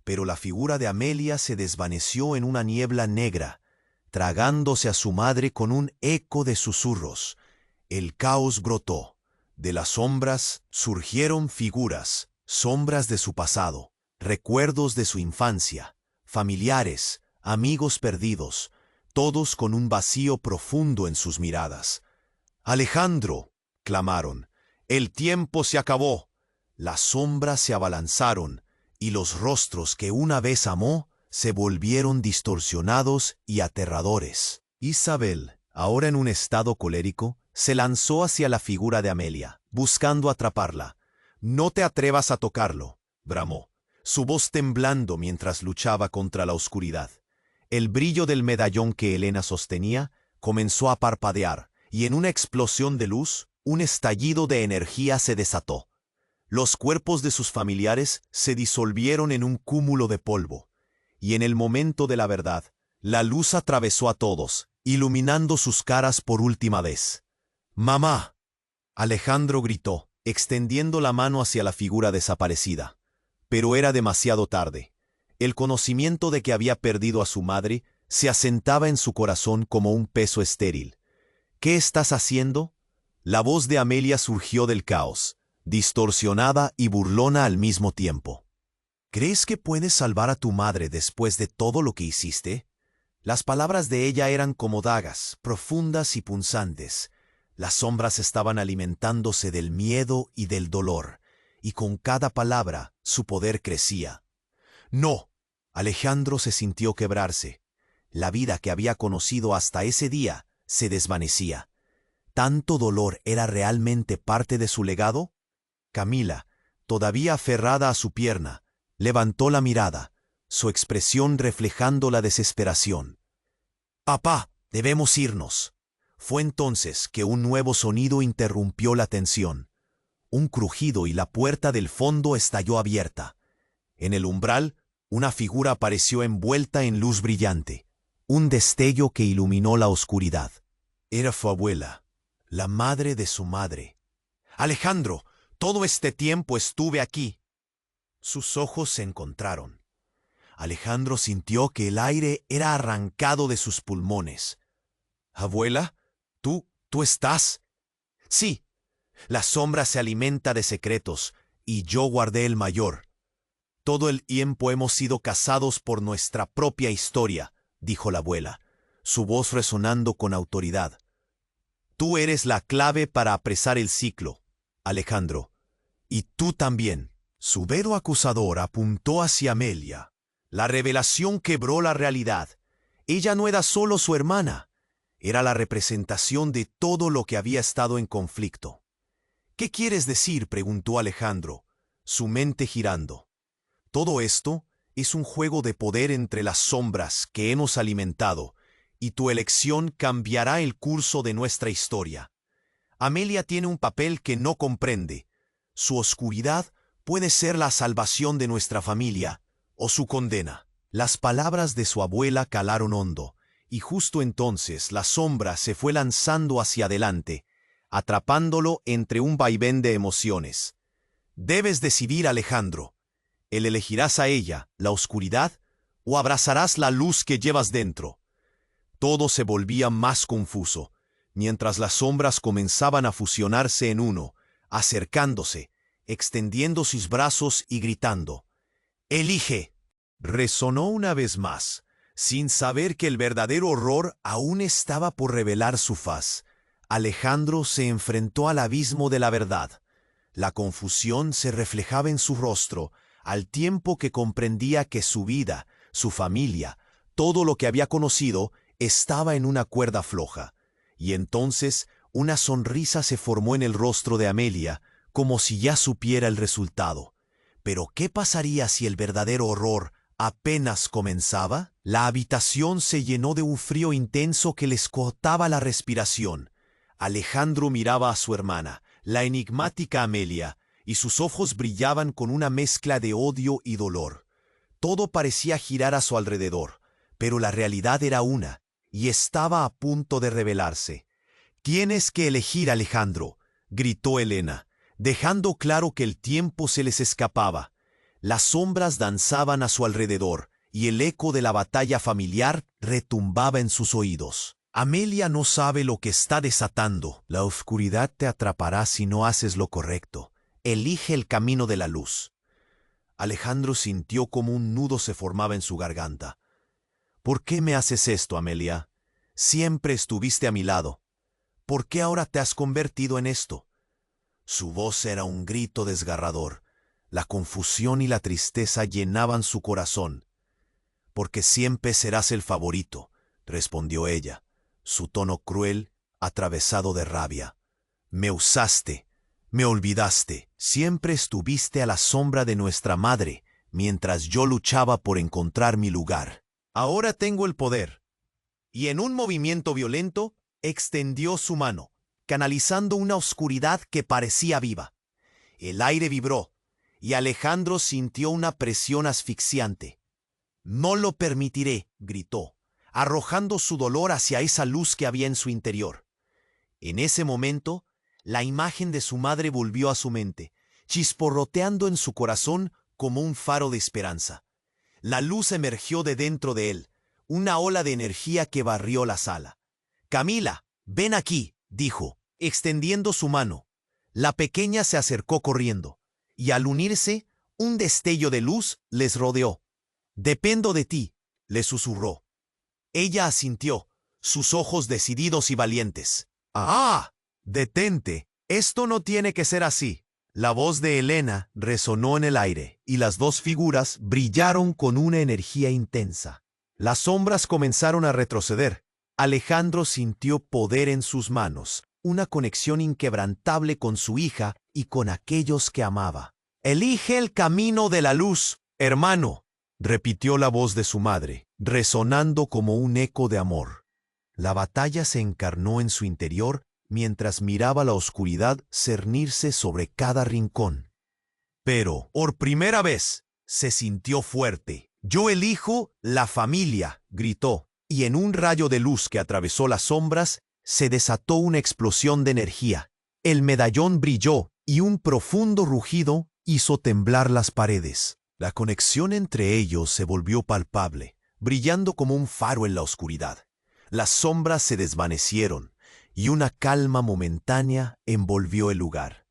Pero la figura de Amelia se desvaneció en una niebla negra, tragándose a su madre con un eco de susurros. El caos brotó. De las sombras surgieron figuras, sombras de su pasado, recuerdos de su infancia, familiares, amigos perdidos, todos con un vacío profundo en sus miradas. «¡Alejandro!», clamaron. «¡El tiempo se acabó!». Las sombras se abalanzaron, y los rostros que una vez amó se volvieron distorsionados y aterradores. Isabel, ahora en un estado colérico, se lanzó hacia la figura de Amelia, buscando atraparla. «No te atrevas a tocarlo», bramó, su voz temblando mientras luchaba contra la oscuridad. El brillo del medallón que Elena sostenía comenzó a parpadear, y en una explosión de luz, un estallido de energía se desató. Los cuerpos de sus familiares se disolvieron en un cúmulo de polvo, y en el momento de la verdad, la luz atravesó a todos, iluminando sus caras por última vez. ¡Mamá!, Alejandro gritó, extendiendo la mano hacia la figura desaparecida. Pero era demasiado tarde. El conocimiento de que había perdido a su madre se asentaba en su corazón como un peso estéril. ¿Qué estás haciendo? La voz de Amelia surgió del caos, distorsionada y burlona al mismo tiempo. ¿Crees que puedes salvar a tu madre después de todo lo que hiciste? Las palabras de ella eran como dagas, profundas y punzantes. Las sombras estaban alimentándose del miedo y del dolor, y con cada palabra su poder crecía. ¡No! Alejandro se sintió quebrarse. La vida que había conocido hasta ese día se desvanecía. ¿Tanto dolor era realmente parte de su legado? Camila, todavía aferrada a su pierna, levantó la mirada, su expresión reflejando la desesperación. «Papá, debemos irnos». Fue entonces que un nuevo sonido interrumpió la tensión. Un crujido y la puerta del fondo estalló abierta. En el umbral, una figura apareció envuelta en luz brillante, un destello que iluminó la oscuridad. Era su abuela, la madre de su madre. «Alejandro, todo este tiempo estuve aquí». Sus ojos se encontraron. Alejandro sintió que el aire era arrancado de sus pulmones. «Abuela, ¿tú estás?» «Sí, la sombra se alimenta de secretos, y yo guardé el mayor». «Todo el tiempo hemos sido cazados por nuestra propia historia», dijo la abuela, su voz resonando con autoridad. «Tú eres la clave para apresar el ciclo, Alejandro. Y tú también». Su dedo acusador apuntó hacia Amelia. La revelación quebró la realidad. Ella no era solo su hermana, era la representación de todo lo que había estado en conflicto. «¿Qué quieres decir?», preguntó Alejandro, su mente girando. «Todo esto es un juego de poder entre las sombras que hemos alimentado, y tu elección cambiará el curso de nuestra historia. Amelia tiene un papel que no comprende. Su oscuridad puede ser la salvación de nuestra familia, o su condena». Las palabras de su abuela calaron hondo, y justo entonces la sombra se fue lanzando hacia adelante, atrapándolo entre un vaivén de emociones. «Debes decidir, Alejandro. ¿El elegirás a ella, la oscuridad, o abrazarás la luz que llevas dentro?» Todo se volvía más confuso, mientras las sombras comenzaban a fusionarse en uno, acercándose, extendiendo sus brazos y gritando. «¡Elige!». Resonó una vez más, sin saber que el verdadero horror aún estaba por revelar su faz. Alejandro se enfrentó al abismo de la verdad. La confusión se reflejaba en su rostro, al tiempo que comprendía que su vida, su familia, todo lo que había conocido, estaba en una cuerda floja. Y entonces una sonrisa se formó en el rostro de Amelia, como si ya supiera el resultado. Pero ¿qué pasaría si el verdadero horror apenas comenzaba? La habitación se llenó de un frío intenso que les cortaba la respiración. Alejandro miraba a su hermana, la enigmática Amelia, y sus ojos brillaban con una mezcla de odio y dolor. Todo parecía girar a su alrededor, pero la realidad era una, y estaba a punto de revelarse. «Tienes que elegir, Alejandro», gritó Elena, dejando claro que el tiempo se les escapaba. Las sombras danzaban a su alrededor, y el eco de la batalla familiar retumbaba en sus oídos. «Amelia no sabe lo que está desatando. La oscuridad te atrapará si no haces lo correcto. Elige el camino de la luz». Alejandro sintió como un nudo se formaba en su garganta. «¿Por qué me haces esto, Amelia? Siempre estuviste a mi lado. ¿Por qué ahora te has convertido en esto?». Su voz era un grito desgarrador. La confusión y la tristeza llenaban su corazón. «Porque siempre serás el favorito», respondió ella, su tono cruel, atravesado de rabia. «Me usaste, me olvidaste, siempre estuviste a la sombra de nuestra madre, mientras yo luchaba por encontrar mi lugar. Ahora tengo el poder». Y en un movimiento violento, extendió su mano, canalizando una oscuridad que parecía viva. El aire vibró, y Alejandro sintió una presión asfixiante. «No lo permitiré», gritó, arrojando su dolor hacia esa luz que había en su interior. En ese momento, la imagen de su madre volvió a su mente, chisporroteando en su corazón como un faro de esperanza. La luz emergió de dentro de él, una ola de energía que barrió la sala. «Camila, ven aquí», dijo, extendiendo su mano. La pequeña se acercó corriendo, y al unirse, un destello de luz les rodeó. «Dependo de ti», le susurró. Ella asintió, sus ojos decididos y valientes. «¡Ah! Detente, esto no tiene que ser así». La voz de Elena resonó en el aire, y las dos figuras brillaron con una energía intensa. Las sombras comenzaron a retroceder. Alejandro sintió poder en sus manos, una conexión inquebrantable con su hija y con aquellos que amaba. «Elige el camino de la luz, hermano», repitió la voz de su madre, resonando como un eco de amor. La batalla se encarnó en su interior mientras miraba la oscuridad cernirse sobre cada rincón. Pero, por primera vez, se sintió fuerte. «Yo elijo la familia», gritó, y en un rayo de luz que atravesó las sombras, se desató una explosión de energía. El medallón brilló, y un profundo rugido hizo temblar las paredes. La conexión entre ellos se volvió palpable, brillando como un faro en la oscuridad. Las sombras se desvanecieron, y una calma momentánea envolvió el lugar.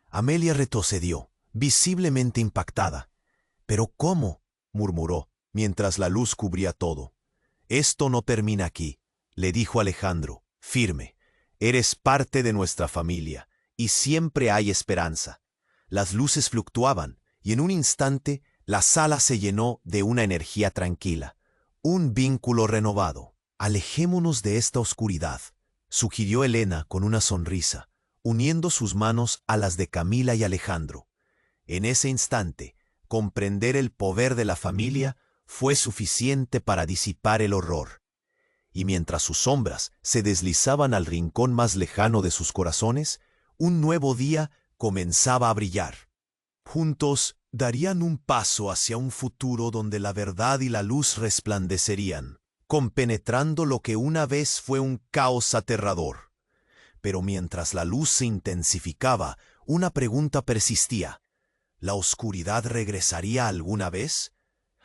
Amelia retrocedió, visiblemente impactada. «¿Pero cómo?», murmuró, mientras la luz cubría todo. «Esto no termina aquí», le dijo Alejandro, firme. «Eres parte de nuestra familia, y siempre hay esperanza». Las luces fluctuaban, y en un instante la sala se llenó de una energía tranquila, un vínculo renovado. «Alejémonos de esta oscuridad», sugirió Elena con una sonrisa, uniendo sus manos a las de Camila y Alejandro. En ese instante, comprender el poder de la familia fue suficiente para disipar el horror. Y mientras sus sombras se deslizaban al rincón más lejano de sus corazones, un nuevo día comenzaba a brillar. Juntos darían un paso hacia un futuro donde la verdad y la luz resplandecerían, compenetrando lo que una vez fue un caos aterrador. Pero mientras la luz se intensificaba, una pregunta persistía. ¿La oscuridad regresaría alguna vez?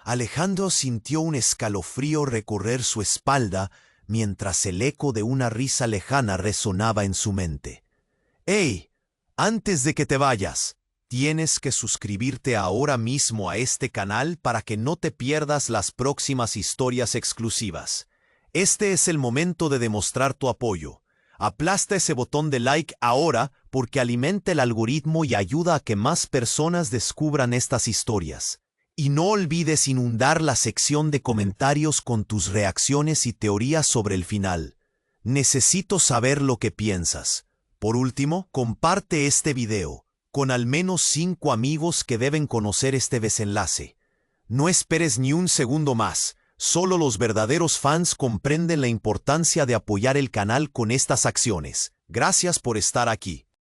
Alejandro sintió un escalofrío recorrer su espalda mientras el eco de una risa lejana resonaba en su mente. «¡Hey! Antes de que te vayas, tienes que suscribirte ahora mismo a este canal para que no te pierdas las próximas historias exclusivas. Este es el momento de demostrar tu apoyo. Aplasta ese botón de like ahora porque alimenta el algoritmo y ayuda a que más personas descubran estas historias. Y no olvides inundar la sección de comentarios con tus reacciones y teorías sobre el final. Necesito saber lo que piensas. Por último, comparte este video con al menos 5 amigos que deben conocer este desenlace. No esperes ni un segundo más. Solo los verdaderos fans comprenden la importancia de apoyar el canal con estas acciones. Gracias por estar aquí.